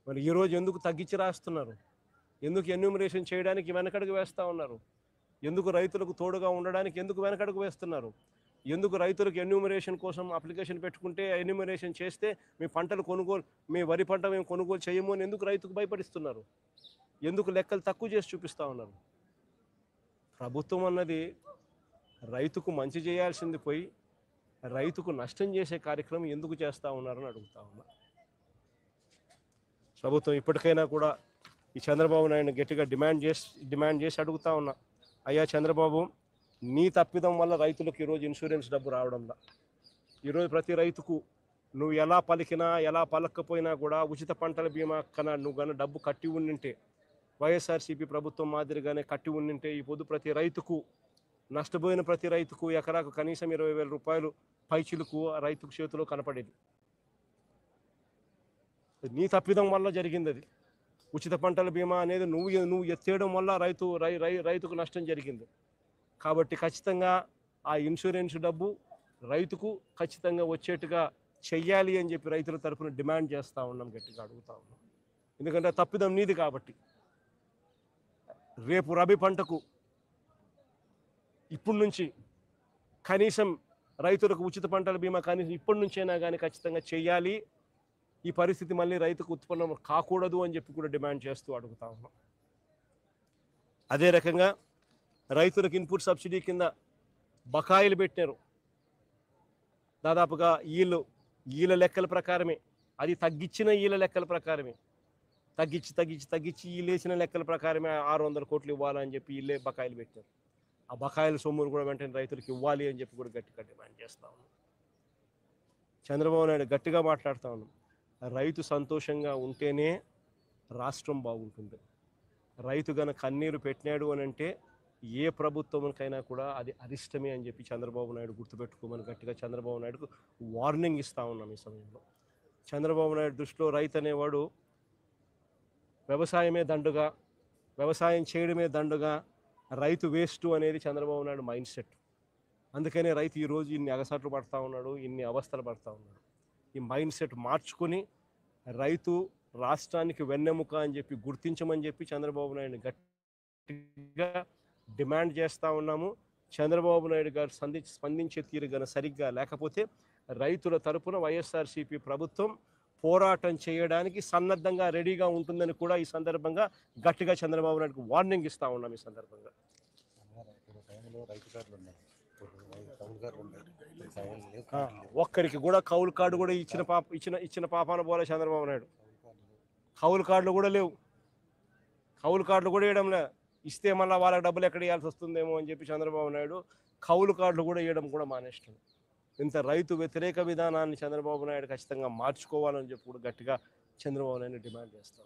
మరి ఈరోజు ఎందుకు తగ్గించి రాస్తున్నారు? ఎందుకు ఎన్యూమరేషన్ చేయడానికి వెనకడుగు వేస్తూ ఉన్నారు? ఎందుకు రైతులకు తోడుగా ఉండడానికి ఎందుకు వెనకడుగు వేస్తున్నారు? ఎందుకు రైతులకు ఎన్యూమరేషన్ కోసం అప్లికేషన్ పెట్టుకుంటే ఎన్యూమరేషన్ చేస్తే మీ పంటలు కొనుగోలు, మీ వరి పంట మేము కొనుగోలు చేయము అని ఎందుకు రైతుకు భయపడిస్తున్నారు? ఎందుకు లెక్కలు తక్కువ చేసి చూపిస్తూ ఉన్నారు? ప్రభుత్వం అన్నది రైతుకు మంచి చేయాల్సింది పోయి రైతుకు నష్టం చేసే కార్యక్రమం ఎందుకు చేస్తూ ఉన్నారని అడుగుతా ఉన్నా. ప్రభుత్వం ఇప్పటికైనా కూడా ఈ చంద్రబాబు నాయుడు గట్టిగా డిమాండ్ చేసి అడుగుతా ఉన్నా, అయ్యా చంద్రబాబు, నీ తప్పిదం వల్ల రైతులకు ఈరోజు ఇన్సూరెన్స్ డబ్బు రావడంలా. ఈరోజు ప్రతి రైతుకు నువ్వు ఎలా పలికినా ఎలా పలకపోయినా కూడా ఉచిత పంటల బీమా కన్నా నువ్వు కానీ డబ్బు కట్టి ఉండింటే, వైఎస్ఆర్సీపీ ప్రభుత్వం మాదిరిగానే కట్టి ఉండింటే ఈ పొద్దు ప్రతి రైతుకు, నష్టపోయిన ప్రతి రైతుకు ఎకరాకు కనీసం 20,000 రూపాయలు పైచిలుకు రైతుకు చేతిలో కనపడేది. నీ తప్పిదం వల్ల జరిగింది అది. ఉచిత పంటల బీమా అనేది నువ్వు ఎత్తేయడం వల్ల రైతుకు నష్టం జరిగింది. కాబట్టి ఖచ్చితంగా ఆ ఇన్సూరెన్స్ డబ్బు రైతుకు ఖచ్చితంగా వచ్చేట్టుగా చెయ్యాలి అని చెప్పి రైతుల తరఫున డిమాండ్ చేస్తూ ఉన్నాం, గట్టిగా అడుగుతా ఉన్నాం. ఎందుకంటే తప్పిదం నీది కాబట్టి. రేపు రబీ పంటకు ఇప్పటి నుంచి కనీసం రైతులకు ఉచిత పంటల బీమా కనీసం ఇప్పటి నుంచైనా కానీ ఖచ్చితంగా చెయ్యాలి. ఈ పరిస్థితి మళ్ళీ రైతుకు ఉత్పన్నం కాకూడదు అని చెప్పి కూడా డిమాండ్ చేస్తూ అడుగుతా ఉన్నాం. అదే రకంగా రైతులకు ఇన్పుట్ సబ్సిడీ కింద బకాయిలు పెట్టారు. దాదాపుగా ఈల లెక్కల ప్రకారమే, అది తగ్గించిన ఈల లెక్కల ప్రకారమే, తగ్గించి ఈలేసిన లెక్కల ప్రకారమే 600 కోట్లు ఇవ్వాలని చెప్పి ఈళ్ళే బకాయిలు పెట్టారు. ఆ బకాయిల సొమ్మును కూడా వెంటనే రైతులకు ఇవ్వాలి అని చెప్పి కూడా గట్టిగా డిమాండ్ చేస్తా ఉన్నాం. చంద్రబాబు నాయుడు గట్టిగా మాట్లాడుతూ ఉన్నాం, రైతు సంతోషంగా ఉంటేనే రాష్ట్రం బాగుంటుంది. రైతు గనక కన్నీరు పెట్టినాడు అని అంటే ఏ ప్రభుత్వంకైనా కూడా అది అరిష్టమే అని చెప్పి చంద్రబాబు నాయుడు గుర్తుపెట్టుకోమని గట్టిగా చంద్రబాబు నాయుడుకు వార్నింగ్ ఇస్తూ ఉన్నాం. ఈ సమయంలో చంద్రబాబు నాయుడు దృష్టిలో రైతు అనేవాడు వ్యవసాయమే దండుగా, వ్యవసాయం చేయడమే దండుగా, రైతు వేస్ట్ అనేది చంద్రబాబు నాయుడు మైండ్ సెట్. అందుకనే రైతు ఈరోజు ఇన్ని అగసాట్లు పడుతూ ఉన్నాడు, ఇన్ని అవస్థలు పడుతూ ఉన్నాడు. ఈ మైండ్ సెట్ మార్చుకొని రైతు రాష్ట్రానికి వెన్నెముక అని చెప్పి గుర్తించమని చెప్పి చంద్రబాబు నాయుడు గట్టిగా డిమాండ్ చేస్తూ ఉన్నాము. చంద్రబాబు నాయుడు గారు స్పందించే తీరు గన సరిగ్గా లేకపోతే రైతుల తరపున వైఎస్ఆర్సీపీ ప్రభుత్వం పోరాటం చేయడానికి సన్నద్ధంగా రెడీగా ఉంటుందని కూడా ఈ సందర్భంగా గట్టిగా చంద్రబాబు నాయుడుకు వార్నింగ్ ఇస్తూ ఉన్నాం. ఈ సందర్భంగా ఒక్కరికి కూడా కౌలు కార్డు కూడా ఇచ్చిన పాపాన పోలే చంద్రబాబు నాయుడు. కౌలు కార్డులు కూడా లేవు, కౌలు కార్డులు కూడా ఇవ్వడం లే. ఇస్తే మళ్ళీ వాళ్ళకి డబ్బులు ఎక్కడ ఇవ్వాల్సి వస్తుందేమో అని చెప్పి చంద్రబాబు నాయుడు కౌలు కార్డులు కూడా ఇవ్వడం కూడా మానేస్తాడు. ఇంత రైతు వ్యతిరేక విధానాన్ని చంద్రబాబు నాయుడు ఖచ్చితంగా మార్చుకోవాలని చెప్పి కూడా గట్టిగా చంద్రబాబు నాయుడు డిమాండ్ చేస్తాం.